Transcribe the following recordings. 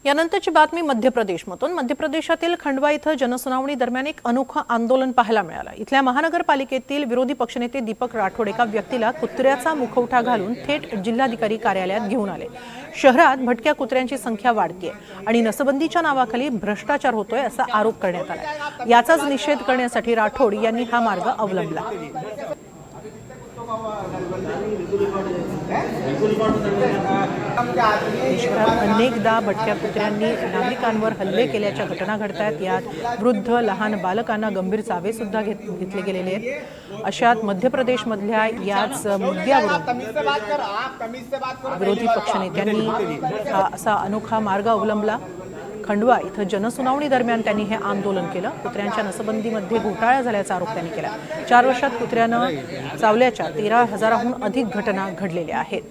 यानंतरची बातमी मध्य प्रदेशमधून। मध्य प्रदेशातील खंडवा इथं जनसुनावणी दरम्यान एक अनोखं आंदोलन पाहायला मिळालं। इथल्या महानगरपालिकेतील विरोधी पक्षनेते दीपक राठोड एका व्यक्तीला कुत्र्याचा मुखवटा घालून थेट जिल्हाधिकारी कार्यालयात घेऊन आले। शहरात भटक्या कुत्र्यांची संख्या वाढतेय आणि नसबंदीच्या नावाखाली भ्रष्टाचार होतोय असा आरोप करण्यात आला। याचाच निषेध करण्यासाठी राठोड यांनी हा मार्ग अवलंबला। देशभरात अनेकदा भटक्या कुत्र्यांनी नागरिकांवर हल्ले केल्याच्या घटना घडतात। यात वृद्ध लहान बालकांना गंभीर चावे सुद्धा घेतले गेलेले आहेत। अशात मध्य प्रदेशमधल्या याच मुद्द्यावरून विरोधी पक्षनेत्यांनी असा अनोखा मार्ग अवलंबला। खंडवा इथं जनसुनावणी दरम्यान त्यांनी हे आंदोलन केलं। कुत्र्यांच्या नसबंदीमध्ये घोटाळा झाल्याचा आरोप त्यांनी केला। 4 वर्षात कुत्र्यानं चावल्याच्या 13,000हून अधिक घटना घडलेल्या आहेत।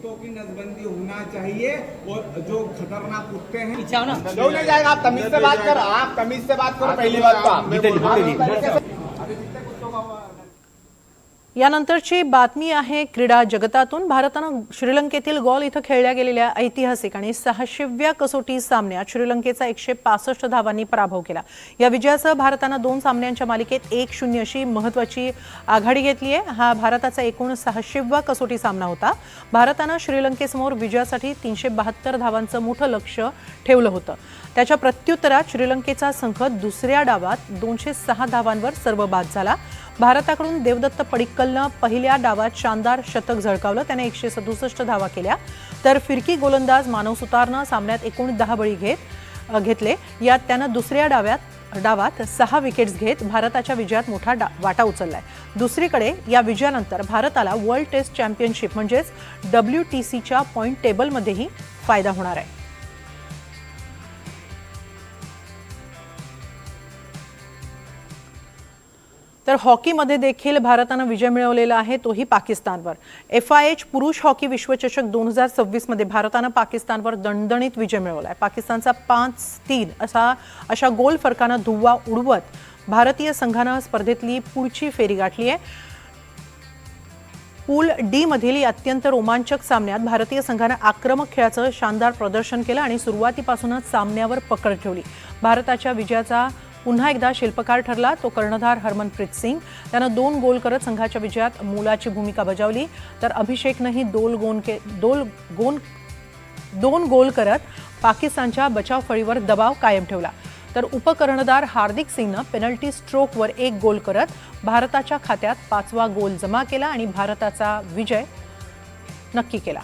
यानंतरची बातमी आहे क्रीडा जगतातून। भारतानं श्रीलंकेतील गॉल इथं खेळल्या गेलेल्या ऐतिहासिक आणि 600व्या कसोटी सामन्यात श्रीलंकेचा 165 धावांनी पराभव केला। या विजयासह भारतानं 2 सामन्यांच्या मालिकेत 1-0 अशी महत्त्वाची आघाडी घेतली आहे। हा भारताचा एकूण 600वा कसोटी सामना होता। भारतानं श्रीलंकेसमोर विजयासाठी 372 धावांचं मोठं लक्ष्य ठेवलं होतं। त्याच्या प्रत्युत्तरात श्रीलंकेचा संघ दुसऱ्या डावात 206 धावांवर सर्वबाद झाला। भारताकडून देवदत्त पडिक्कलनं पहिल्या डावात शानदार शतक झळकावलं। त्याने 167 धावा केल्या, तर फिरकी गोलंदाज मानव सुतारनं सामन्यात एकूण 10 बळी घेतले। यात त्यानं दुसऱ्या डावात 6 विकेट्स घेत भारताच्या विजयात मोठा वाटा उचललाय। दुसरीकडे या विजयानंतर भारताला वर्ल्ड टेस्ट चॅम्पियनशिप म्हणजेच WTCच्या पॉइंट टेबलमध्येही फायदा होणार आहे। तर हॉकीमध्ये देखील भारतानं विजय मिळवलेला आहे, तोही पाकिस्तानवर। FIH पुरुष हॉकी विश्वचषक 2026 मध्ये भारतानं पाकिस्तानवर दणदणीत विजय मिळवलाय। पाकिस्तानचा 5-3 अशा गोल फरकानं धुव्वा उडवत भारतीय संघानं स्पर्धेतली पुढची फेरी गाठली आहे। पूल डी मधील या अत्यंत रोमांचक सामन्यात भारतीय संघानं आक्रमक खेळाचं शानदार प्रदर्शन केलं आणि सुरुवातीपासूनच सामन्यावर पकड ठेवली। भारताच्या विजयाचा पुन्हा एकदा शिल्पकार ठरला तो कर्णधार हरमनप्रीत सिंग। त्यानं 2 गोल करत संघाच्या विजयात मोलाची भूमिका बजावली, तर अभिषेकनंही 2 गोल करत पाकिस्तानच्या बचाव फळीवर दबाव कायम ठेवला। तर उपकर्णधार हार्दिक सिंगनं पेनल्टी स्ट्रोकवर 1 गोल करत भारताच्या खात्यात 5वा गोल जमा केला आणि भारताचा विजय नक्की केला।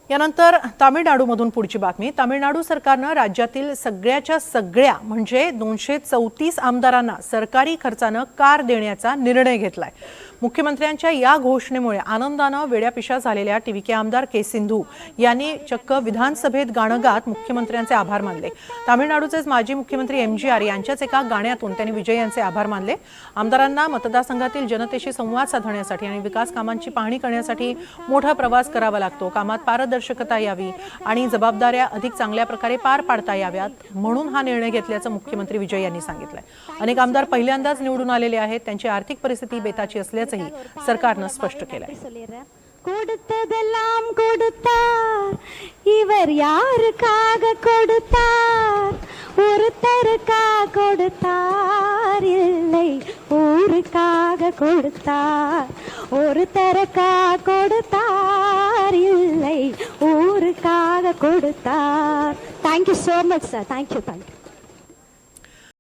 यानंतर तामिळनाडूमधून पुढची बातमी। तामिळनाडू सरकारनं राज्यातील सगळ्या म्हणजे 234 आमदारांना सरकारी खर्चानं कार देण्याचा निर्णय घेतलाय। मुख्यमंत्र्यांच्या या घोषणेमुळे आनंदानं वेड्यापिशा झालेल्या TVK आमदार के सिंधू यांनी चक्क विधानसभेत गाणं गात मुख्यमंत्र्यांचे आभार मानले। तामिळनाडूचे माजी मुख्यमंत्री MGR यांच्याच एका गाण्यातून त्यांनी विजय यांचे आभार मानले। आमदारांना मतदारसंघातील जनतेशी संवाद साधण्यासाठी आणि विकास कामांची पाहणी करण्यासाठी मोठा प्रवास करावा लागतो। कामात पारदर्शकता यावी आणि जबाबदाऱ्या अधिक चांगल्या प्रकारे पार पाडता याव्यात म्हणून हा निर्णय घेतल्याचं मुख्यमंत्री विजय यांनी सांगितलंय। अनेक आमदार पहिल्यांदाच निवडून आलेले आहेत, त्यांची आर्थिक परिस्थिती बेताची असल्याचंही सरकारनं स्पष्ट केलंय। கொடுத்ததெல்லாம் கொடுத்தார் இவர் யாருக்காக கொடுத்தார் ஒருத்தருக்கா கொடுத்தார் இல்லை ஊருக்காக கொடுத்தார் ஒருத்தருக்கா கொடுத்தார் இல்லை ஊருக்காக கொடுத்தார் Thank you so much sir. Thank you.